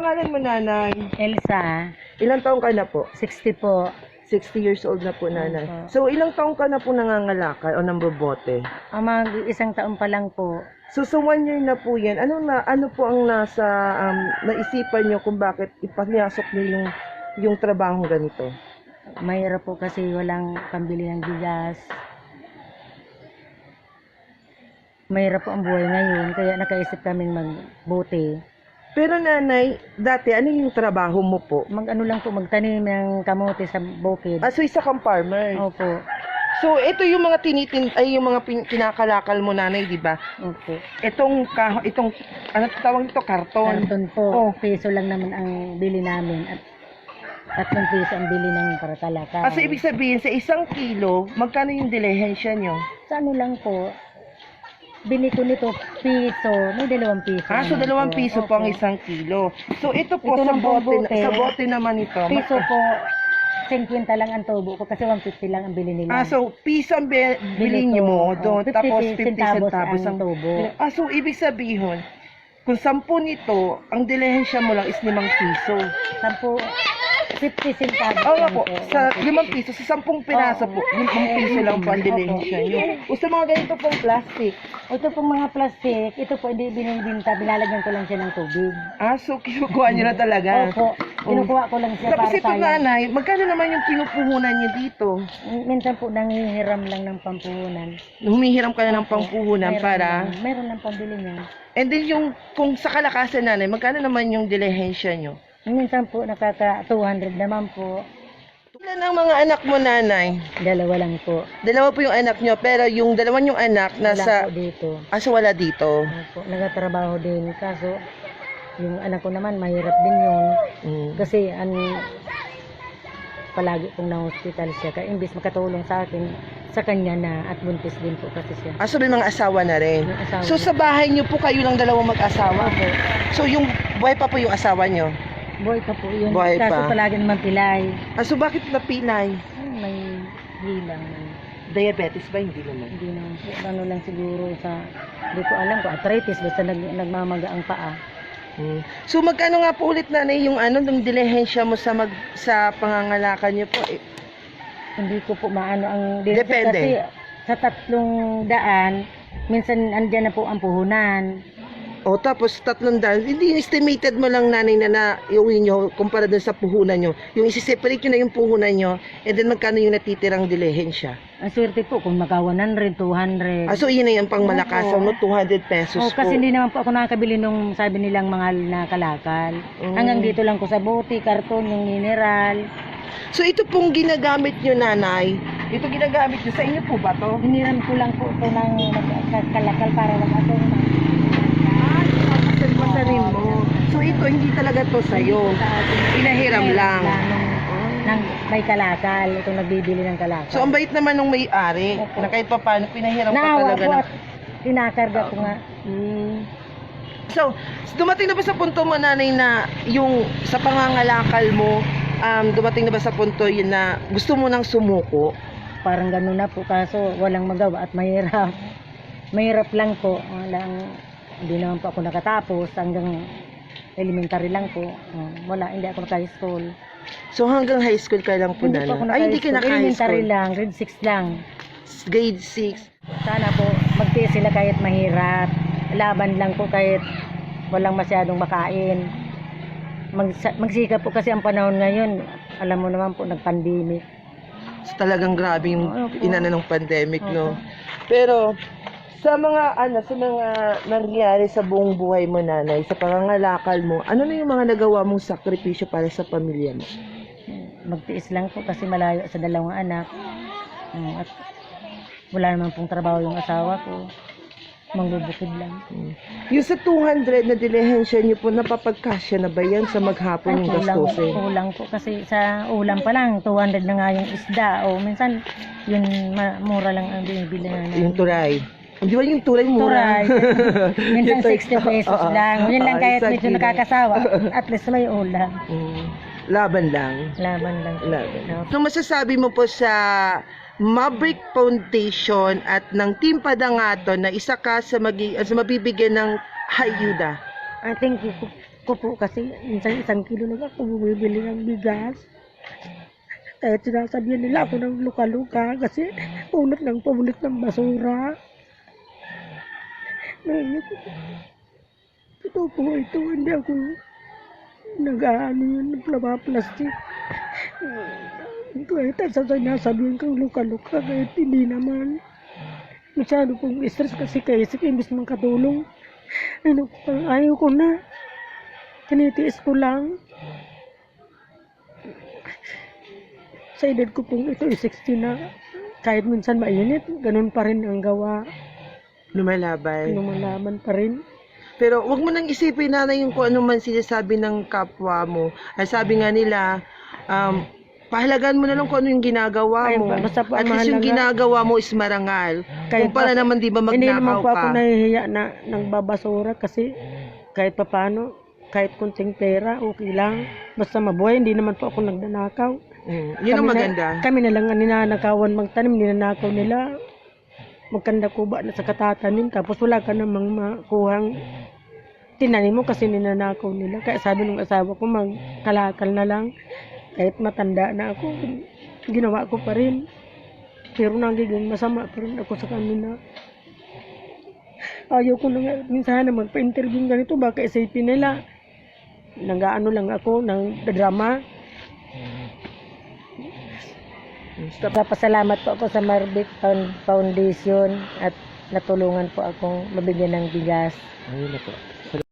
pangalan mo, nanay? Elsa, Ilang taong ka na po? 60 po. 60 years old na po, nanay. Opo. So, ilang taong ka na po nangangalakal o nambobote? Isang taon pa lang po. So, sa 1 year na po yan, ano po ang nasa naisipan nyo kung bakit ipanyasok nyo yung trabaho ganito? Mahirap po kasi walang pambili ng bigas. Mahirap po ang buhay ngayon, kaya nakaisip kaming magbote. Pero nanay, dati ano yung trabaho mo po? Mag-ano lang po, magtanim ng kamote sa bukid. So isa kang farmer. Opo. So ito yung mga yung mga kinakalakal mo, nanay, di ba? Opo. Itong ano tawag nito, karton. Karton po, Oh. piso lang naman ang bili namin at 3 piso ang bili ng karakalakal. So ibig sabihin, sa 1 kilo, magkano yung dilihensya nyo? Sa ano lang po, bili ko nito piso, may 2 piso. So naman 2 piso po ang 1 kilo. So ito po Ito sa lang po bote, bote. sa bote naman ito. Piso po, 50 lang ang tubo ko kasi 150 lang ang bili nila. So piso ang bilhin Bili ko, mo doon, 50 tapos 50 centavos ang tubo. So ibig sabihin, kung 10 nito, ang dilihensya mo lang is 5 piso. 50 centavos. Oo nga lang po, sa 5 piso, sa 10 piraso po, 5 piso lang po ang dilihensya nyo. O sa mga ganito pong plastic. Ito pong mga plastic, ito po hindi binibinta, bilalagyan ko lang siya ng tubig. So kinukuha nyo na talaga. Opo, kinukuha ko lang siya Tapos para ito, nanay, magkano naman yung pinupuhunan nyo dito? Minsan po nangihiram lang ng pampuhunan. Humihiram ka na ng pangpuhunan para... Meron lang pambili niya. And then kung sa kalakasan, nanay, magkano naman yung dilihensya nyo? Minsan po nakaka 200 naman po. Ilan ang mga anak mo, nanay? 2 lang po. 2 po yung anak nyo, pero yung 2 yung anak nasa... Wala po dito. So wala dito. Opo, nagatrabaho din. Kaso, yung anak ko naman, mahirap din yun. Kasi, palagi pong na-hospital siya. Kaya imbis makatulong sa akin, sa kanya na at buntis din po kasi siya. So may mga asawa na rin. May asawa So na. sa bahay nyo po kayo lang 2 mag-asawa? Opo. So yung buhay pa po yung asawa nyo? Buhay pa po yun. Buhay Kaso pa. palagi naman pilay. So bakit napilay? May hilang. Diabetes ba? Hindi naman. Hindi naman po. Ano lang siguro sa, hindi ko alam ko, arthritis, basta nagmamaga ang paa. So magkano nga po ulit, nanay, yung ng dilihensya mo sa pangangalakan nyo po? Hindi ko po maano ang Depende. kasi sa 300, minsan andyan na po ang puhunan. Tapos 300, hindi yung estimated mo lang, nanay, na iuwi nyo kumpara dun sa puhunan nyo. Yung isi-separate nyo na yung puhunan nyo, and then magkano yung natitirang dilihensya? Ang swerte po kung maka 100, 200. So yun na yung pang malakasan mo, 200 pesos po. Kasi hindi naman po ako nakakabili nung sabi nilang mahal na kalakal. Hanggang dito lang ko sa bote, karton, yung mineral. So ito pong ginagamit nyo, nanay, ito ginagamit nyo, sa inyo po ba to? Hiniram ko lang po ito ng kalakal para wag ako Pasarin mo. So ito, hindi talaga to sa'yo. Pinahiram lang. Nang may kalakal, itong nagbibili ng kalakal. So ang bait naman nung may-ari, Opo. na kahit pa paano, pinahiram ka Naawa talaga po ng... at kinakarga ko nga. So, dumating na ba sa punto mo, nanay, na yung sa pangangalakal mo, dumating na ba sa punto yun na gusto mo nang sumuko? Parang gano'n na po, kaso walang magawa at mahirap. Mahirap lang po. Hindi naman po ako nakatapos, hanggang elementary lang po. Hindi ako naka-high school. So hanggang high school ka lang po, Hindi nanay? po ako Hindi ka naka-high elementary school? lang, grade 6 lang. Grade 6. Sana po, magtiis sila kahit mahirap. Laban lang po kahit walang masyadong makain. Magsikap po kasi ang panahon ngayon, alam mo naman po, nag-pandemic. So, talagang grabe yung Opo. inana ng pandemic, no? Opo. Pero sa mga nangyari sa buong buhay mo, nanay, sa pangangalakal mo, ano na yung mga nagawa mong sakripisyo para sa pamilya mo? Magtiis lang po kasi malayo sa 2 anak. At wala naman pong trabaho yung asawa ko. Mangbubukid lang. Yung sa 200 na dilihensya niyo po, napapagkasya na ba yan sa maghapon yung gastusin? Kulang po kasi sa ulam pa lang, 200 na nga yung isda. O minsan, yun mura lang ang binibili na. Yung turay. Hindi ba yung turay mura? Turay. Minsan 60 pesos lang. Yun lang kahit isang medyo kilo. nakakasawa. At least may ulam. Laban lang. Laban lang. Laban. So masasabi mo po sa Maverick Foundation at ng Team Padangato na isa ka sa mabibigyan ng hayuda? Thank you po. ko po kasi minsan 1 kilo lang ako bumibili ng bigas. Kahit sinasabihan nila ako ng luka-luka kasi punot ng pabulit ng basura. Ito po ito, hindi ako nag-ano yun, plastic. Kahit sasabihin kang luka-luka, kahit hindi naman. Masyado pong stress kasi kaisip, imbis mong katulong. Ayaw ko na. Tinitiis ko lang. Sa edad ko pong ito, 60 na. Kahit minsan mainit, ganun pa rin ang gawa. Lumalaban pa rin. Pero wag mo nang isipin nanay yung kung ano man sinasabi ng kapwa mo. Ay sabi nga nila, pahalagaan mo na lang kung ano yung ginagawa mo. Basta po At ang least yung mahalaga. ginagawa mo is marangal. Kahit Kung para naman di ba Hindi naman magnakaw po ako ka. nahihiya na nagbabasura kasi kahit papano, kahit kunting pera, okay lang. Basta mabuhay, hindi naman po ako nagnanakaw. Yun ang maganda. Kami na lang ang ninanakawan magtanim, ninanakaw nila. Magkanda kuba na sa katatanim, tapos wala ka namang makuhang tinanim mo kasi ninanakaw nila. Kaya sabi ng asawa ko, magkalakal na lang. Kahit matanda na ako, ginawa ko pa rin. Pero nagiging masama pa rin ako sa kanila. Ayaw ko na nga, minsan na magpa-interview ganito, baka isipin nila, nag-ano lang ako, ng drama. Pasalamat po ako sa Marbit Foundation at natulungan po akong mabigyan ng bigas. Ayun na po.